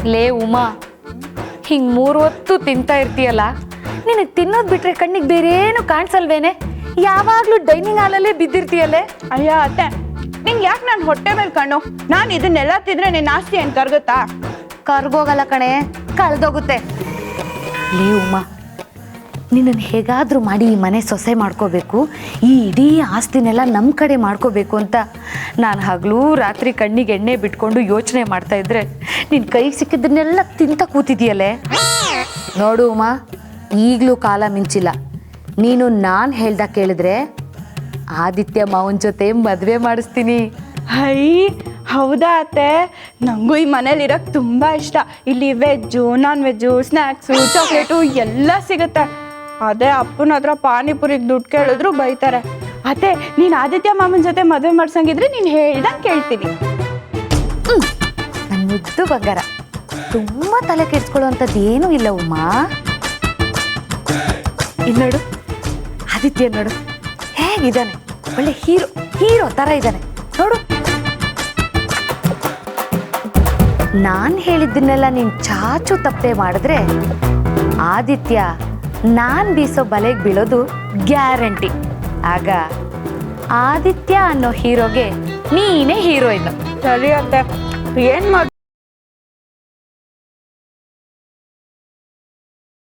ಲೇ ಉಮಾ, ಹಿಂಗೆ 3 ಹೊತ್ತು ತಿಂತಾ ಇರ್ತೀಯಲ್ಲ, ನಿನಗೆ ತಿನ್ನೋದು ಬಿಟ್ರೆ ಕಣ್ಣಿಗೆ ಬೇರೇನು ಕಾಣಿಸಲ್ವೇನೆ? ಯಾವಾಗಲೂ ಡೈನಿಂಗ್ ಹಾಲಲ್ಲೇ ಬಿದ್ದಿರ್ತೀಯಲ್ಲೇ. ಅಯ್ಯ ಅತ್ತೆ, ನಿಂಗೆ ಯಾಕೆ ನಾನು ಹೊಟ್ಟೆ ಮೇಲೆ ಕಣ್ಣು? ನಾನು ಇದನ್ನೆಲ್ಲ ತಿಂದ್ರೆ ನಿನ್ನ ಆಸ್ತಿ ಏನು ಕರ್ಗುತ್ತಾ? ಕರ್ಗೋಗಲ್ಲ ಕಣೆ, ಕಳೆದೋಗುತ್ತೆ. ಲೇ ಉಮಾ, ನಿನ್ನನ್ನು ಹೇಗಾದರೂ ಮಾಡಿ ಈ ಮನೆ ಸೊಸೆ ಮಾಡ್ಕೋಬೇಕು, ಈ ಇಡೀ ಆಸ್ತಿನೆಲ್ಲ ನಮ್ಮ ಕಡೆ ಮಾಡ್ಕೋಬೇಕು ಅಂತ ನಾನು ಹಗಲು ರಾತ್ರಿ ಕಣ್ಣಿಗೆ ಎಣ್ಣೆ ಬಿಟ್ಕೊಂಡು ಯೋಚನೆ ಮಾಡ್ತಾ ಇದ್ರೆ ನಿನ್ನ ಕೈಗೆ ಸಿಕ್ಕಿದ್ದನ್ನೆಲ್ಲ ತಿಂತ ಕೂತಿದೆಯಲ್ಲೇ. ನೋಡು ಉಮಾ, ಈಗಲೂ ಕಾಲ ಮಿಂಚಿಲ್ಲ. ನೀನು ನಾನು ಹೇಳ್ದಾಗ ಕೇಳಿದ್ರೆ ಆದಿತ್ಯ ಮಾವನ ಜೊತೆ ಮದುವೆ ಮಾಡಿಸ್ತೀನಿ. ಹೈ, ಹೌದಾ ಅತ್ತೆ? ನನಗೂ ಈ ಮನೇಲಿ ಇರೋಕ್ಕೆ ತುಂಬ ಇಷ್ಟ. ಇಲ್ಲಿ veg, non veg, snacks, chocolate ಎಲ್ಲ ಸಿಗುತ್ತೆ. ಅದೇ ಅಪ್ಪನ ಹತ್ರ ಪಾನಿಪುರಿಗೆ ದುಡ್ಡು ಕೇಳಿದ್ರು ಬೈತಾರೆ. ಅತ್ತೆ, ನೀನು ಆದಿತ್ಯ ಮಾಮನ ಜೊತೆ ಮದುವೆ ಮಾಡ್ಸಂಗಿದ್ರೆ ನೀನು ಹೇಳ್ದಂಗೆ ಕೇಳ್ತೀನಿ. ನನ್ನ ಮುದ್ದು ಬಂಗಾರ, ತುಂಬ ತಲೆ ಕೆಡಿಸ್ಕೊಳ್ಳುವಂಥದ್ದು ಏನೂ ಇಲ್ಲ ಉಮಾ. ಇಲ್ಲಿ ನೋಡು, ಆದಿತ್ಯ ನೋಡು ಹೇಗಿದ್ದಾನೆ, ಒಳ್ಳೆ ಹೀರೋ ಥರ ಇದ್ದಾನೆ ನೋಡು. ನಾನು ಹೇಳಿದ್ದನ್ನೆಲ್ಲ ನೀನು ಚಾಚು ತಪ್ಪೆ ಮಾಡಿದ್ರೆ ಆದಿತ್ಯ ನಾನು ಬೀಸೋ ಬಲೆಗೆ ಬೀಳೋದು ಗ್ಯಾರಂಟಿ. ಆಗ ಆದಿತ್ಯ ಅನ್ನೋ ಹೀರೋಗೆ ನೀನೇ ಹೀರೋಯಿನ್. ಸರಿ ಅತ್ತೆ, ಏನು